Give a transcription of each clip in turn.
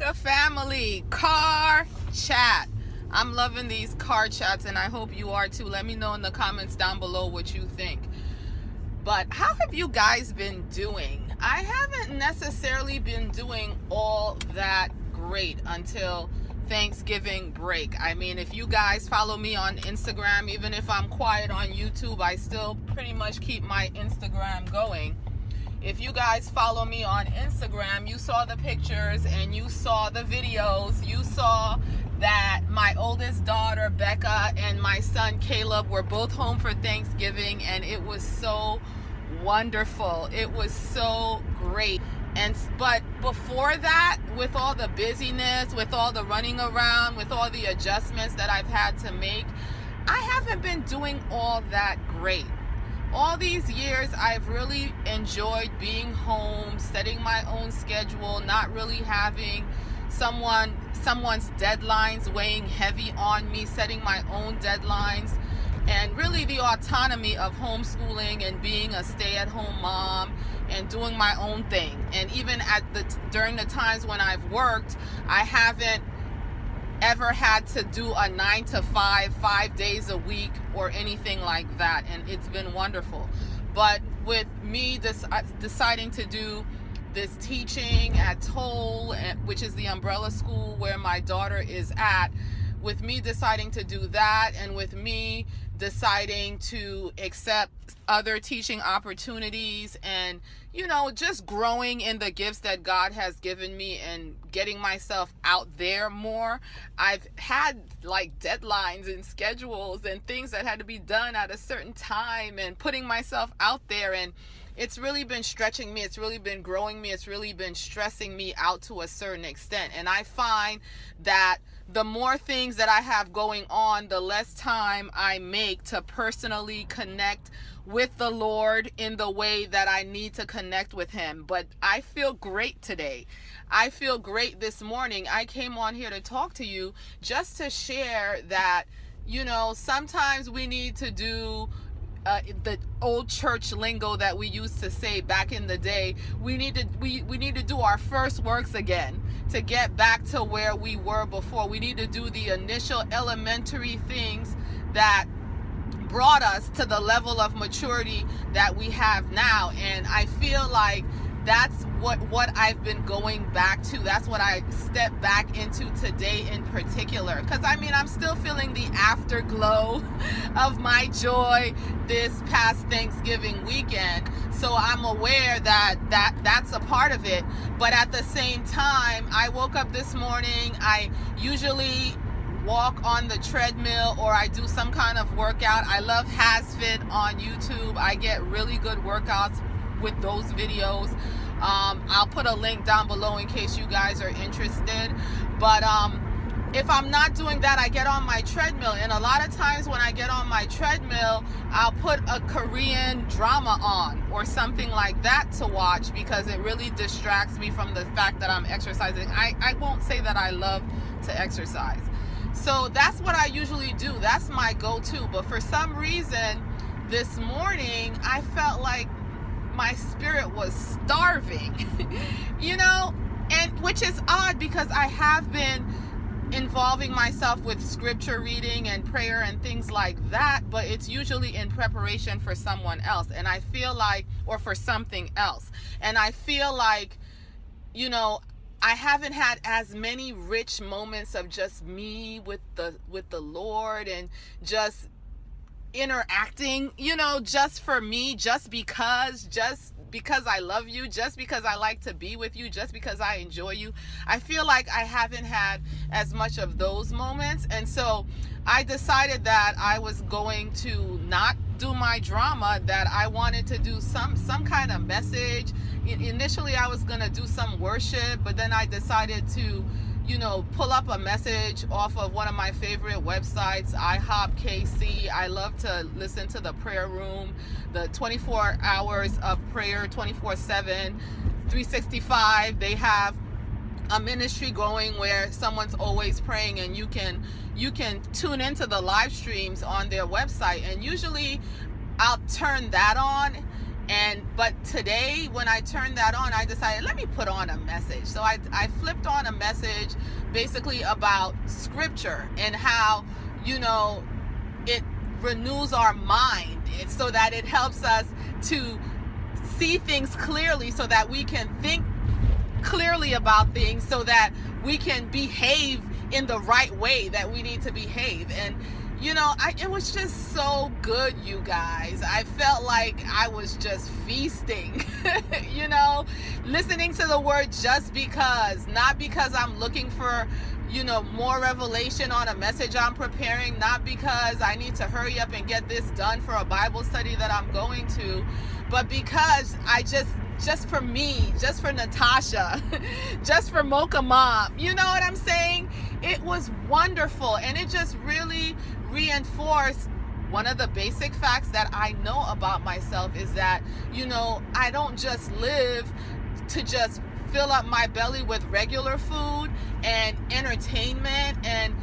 Hallelujah, family. Car chat. I'm loving these car chats, and I hope you are too. Let me know in the comments down below what you think. But how have you guys been doing? I haven't necessarily been doing all that great until Thanksgiving break. I mean, if you guys follow me on Instagram, even if I'm quiet on YouTube, I still pretty much keep my Instagram going. If you guys follow me on Instagram, you saw the pictures and you saw the videos. You saw that my oldest daughter, Becca, and my son, Caleb, were both home for Thanksgiving, and it was so wonderful. It was so great. But before that, with all the busyness, with all the running around, with all the adjustments that I've had to make, I haven't been doing all that great. All these years, I've really enjoyed being home, setting my own schedule, not really having someone's deadlines weighing heavy on me, setting my own deadlines, and really the autonomy of homeschooling and being a stay-at-home mom and doing my own thing. And even during the times when I've worked, I haven't ever had to do a 9 to 5, 5 days a week or anything like that, and it's been wonderful. But with me deciding to do this teaching at Toll, which is the umbrella school where my daughter is at, with me deciding to do that, and with me deciding to accept other teaching opportunities, and just growing in the gifts that God has given me and getting myself out there more, I've had like deadlines and schedules and things that had to be done at a certain time, and putting myself out there, and it's really been stretching me. It's really been growing me. It's really been stressing me out to a certain extent. And I find that the more things that I have going on, the less time I make to personally connect with the Lord in the way that I need to connect with Him. But I feel great today. I feel great this morning. I came on here to talk to you just to share that, sometimes we need to do the old church lingo that we used to say back in the day. We need to do our first works again to get back to where we were before. We need to do the initial elementary things that brought us to the level of maturity that we have now. And I feel like that's what I've been going back to. That's what I stepped back into today in particular. Because I'm still feeling the afterglow of my joy this past Thanksgiving weekend. So I'm aware that's a part of it. But at the same time, I woke up this morning. I usually walk on the treadmill or I do some kind of workout. I love HasFit on YouTube. I get really good workouts with those videos. I'll put a link down below in case you guys are interested. But if I'm not doing that, I get on my treadmill, and a lot of times when I get on my treadmill, I'll put a Korean drama on or something like that to watch, because it really distracts me from the fact that I'm exercising. I won't say that I love to exercise. So that's what I usually do. That's my go-to. But for some reason this morning, I felt like my spirit was starving, and which is odd because I have been involving myself with scripture reading and prayer and things like that, but it's usually in preparation for someone else, and I feel like, or for something else, and I feel like, I haven't had as many rich moments of just me with the Lord and just interacting, just for me, just because I love you, just because I like to be with you, just because I enjoy you. I feel like I haven't had as much of those moments, and so I decided that I was going to not do my drama, that I wanted to do some kind of message. Initially I was going to do some worship, but then I decided to pull up a message off of one of my favorite websites, IHOPKC. I love to listen to the prayer room, the 24 hours of prayer, 24/7, 365. They have a ministry going where someone's always praying, and you can tune into the live streams on their website. And usually I'll turn that on, But today when I turned that on, I decided, let me put on a message. So I flipped on a message basically about scripture and how, it renews our mind so that it helps us to see things clearly, so that we can think clearly about things, so that we can behave in the right way that we need to behave. And it was just so good, you guys. I felt like I was just feasting, listening to the word just because, not because I'm looking for, more revelation on a message I'm preparing, not because I need to hurry up and get this done for a Bible study that I'm going to, but because I just for me, just for Natasha, just for Mocha Mom, you know what I'm saying? It was wonderful, and it just really reinforced one of the basic facts that I know about myself, is that, I don't just live to just fill up my belly with regular food and entertainment, and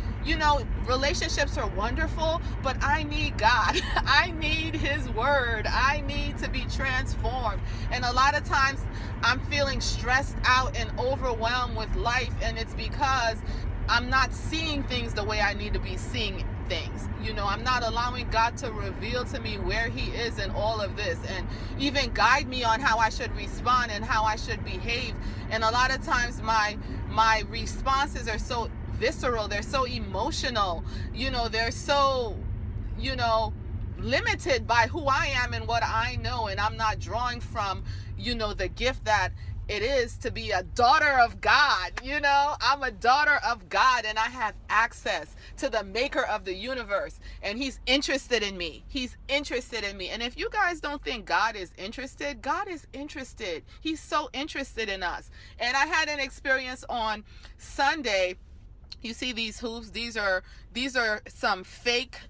relationships are wonderful, but I need God. I need His word. I need to be transformed. And a lot of times I'm feeling stressed out and overwhelmed with life, and it's because I'm not seeing things the way I need to be seeing things. I'm not allowing God to reveal to me where He is in all of this, and even guide me on how I should respond and how I should behave. And a lot of times my responses are so visceral, they're so emotional, they're so, limited by who I am and what I know, and I'm not drawing from, the gift that it is to be a daughter of God. I'm a daughter of God, and I have access to the maker of the universe, and He's interested in me. He's interested in me. And if you guys don't think God is interested, God is interested. He's so interested in us. And I had an experience on Sunday. You see these hoops? These are some fake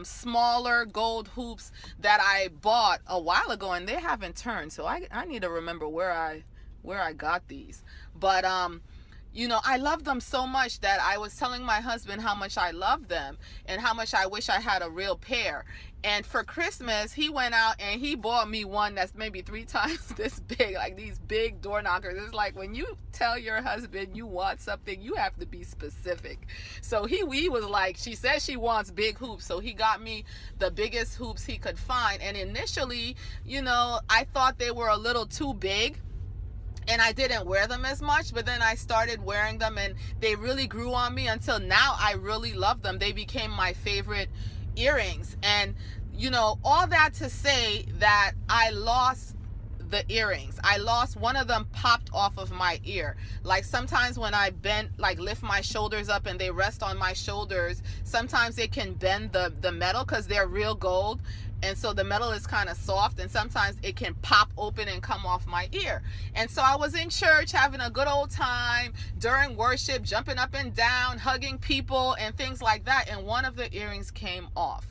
smaller gold hoops that I bought a while ago, and they haven't turned, so I need to remember where I got these. But I love them so much that I was telling my husband how much I love them and how much I wish I had a real pair. And for Christmas, he went out and he bought me one that's maybe 3 times this big, like these big door knockers. It's like when you tell your husband you want something, you have to be specific. So he was like, she says she wants big hoops, so he got me the biggest hoops he could find. And initially, I thought they were a little too big, and I didn't wear them as much, but then I started wearing them, and they really grew on me until now I really love them. They became my favorite earrings. And all that to say that I lost the earrings. I lost one of them, popped off of my ear. Like sometimes when I bend, like lift my shoulders up and they rest on my shoulders, sometimes it can bend the metal because they're real gold. And so the metal is kind of soft, and sometimes it can pop open and come off my ear. And so I was in church having a good old time during worship, jumping up and down, hugging people and things like that. And one of the earrings came off.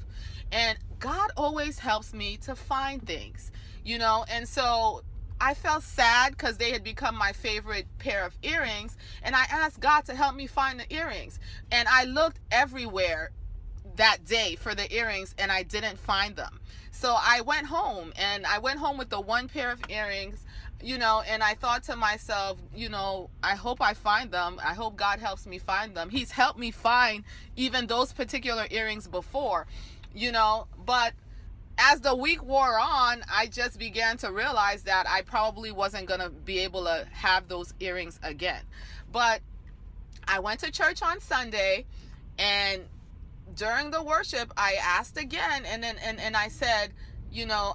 And God always helps me to find things, and so I felt sad because they had become my favorite pair of earrings. And I asked God to help me find the earrings. And I looked everywhere that day for the earrings, and I didn't find them. So I went home with the one pair of earrings, and I thought to myself, I hope I find them. I hope God helps me find them. He's helped me find even those particular earrings before, but as the week wore on, I just began to realize that I probably wasn't going to be able to have those earrings again. But I went to church on Sunday, and during the worship, I asked again, and I said,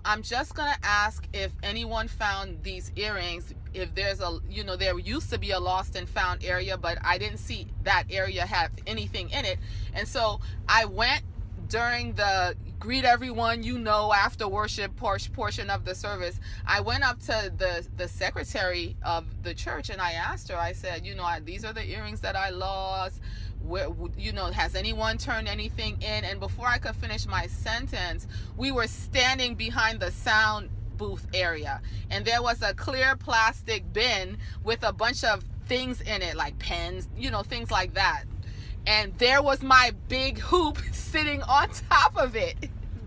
I'm just going to ask if anyone found these earrings. If there's there used to be a lost and found area, but I didn't see that area have anything in it. And so I went during the greet everyone, after worship portion of the service. I went up to the secretary of the church, and I asked her, I said, these are the earrings that I lost. Where, has anyone turned anything in? And before I could finish my sentence, we were standing behind the sound booth area, and there was a clear plastic bin with a bunch of things in it, like pens, things like that. And there was my big hoop sitting on top of it.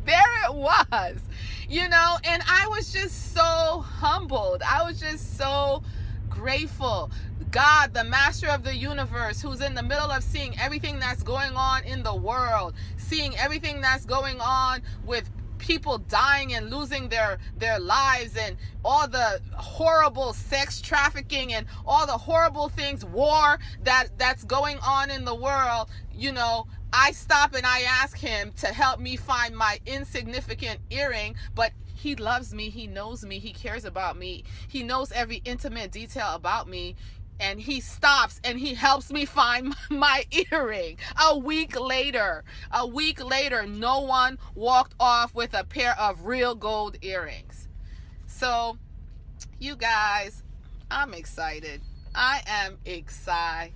there it was, you know, and I was just so humbled. I was just so grateful. God, the master of the universe, who's in the middle of seeing everything that's going on in the world, seeing everything that's going on with people dying and losing their lives, and all the horrible sex trafficking and all the horrible things, war that's going on in the world, you know, I stop and I ask him to help me find my insignificant earring. But he loves me, he knows me, he cares about me, he knows every intimate detail about me, and he stops and he helps me find my earring. A week later, no one walked off with a pair of real gold earrings. So, you guys, I'm excited. I am excited.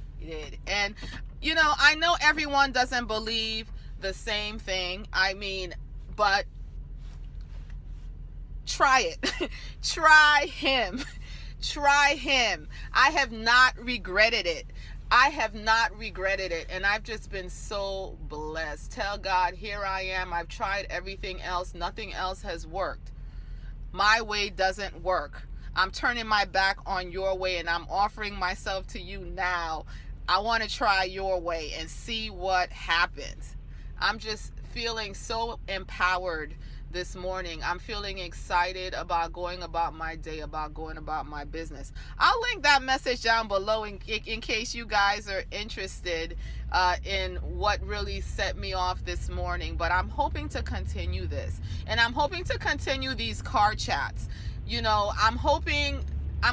And, you know, I know everyone doesn't believe the same thing. I mean, but try it. Try him. Try him. I have not regretted it. I have not regretted it. And I've just been so blessed. Tell God, here I am. I've tried everything else. Nothing else has worked. My way doesn't work. I'm turning my back on your way, and I'm offering myself to you now. I want to try your way and see what happens. I'm just feeling so empowered this morning. I'm feeling excited about going about my day, about going about my business. I'll link that message down below in case you guys are interested in what really set me off this morning. But I'm hoping to continue this, and I'm hoping to continue these car chats. You know, I'm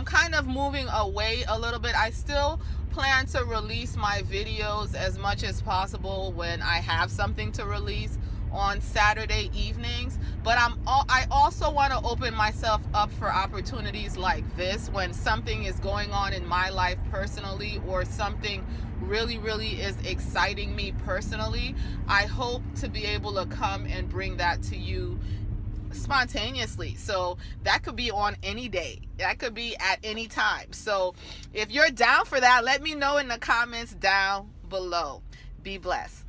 kind of moving away a little bit. I still plan to release my videos as much as possible when I have something to release on Saturday evenings, but I also want to open myself up for opportunities like this when something is going on in my life personally, or something really is exciting me personally. I hope to be able to come and bring that to you spontaneously. So that could be on any day, that could be at any time. So if you're down for that, let me know in the comments down below. Be blessed.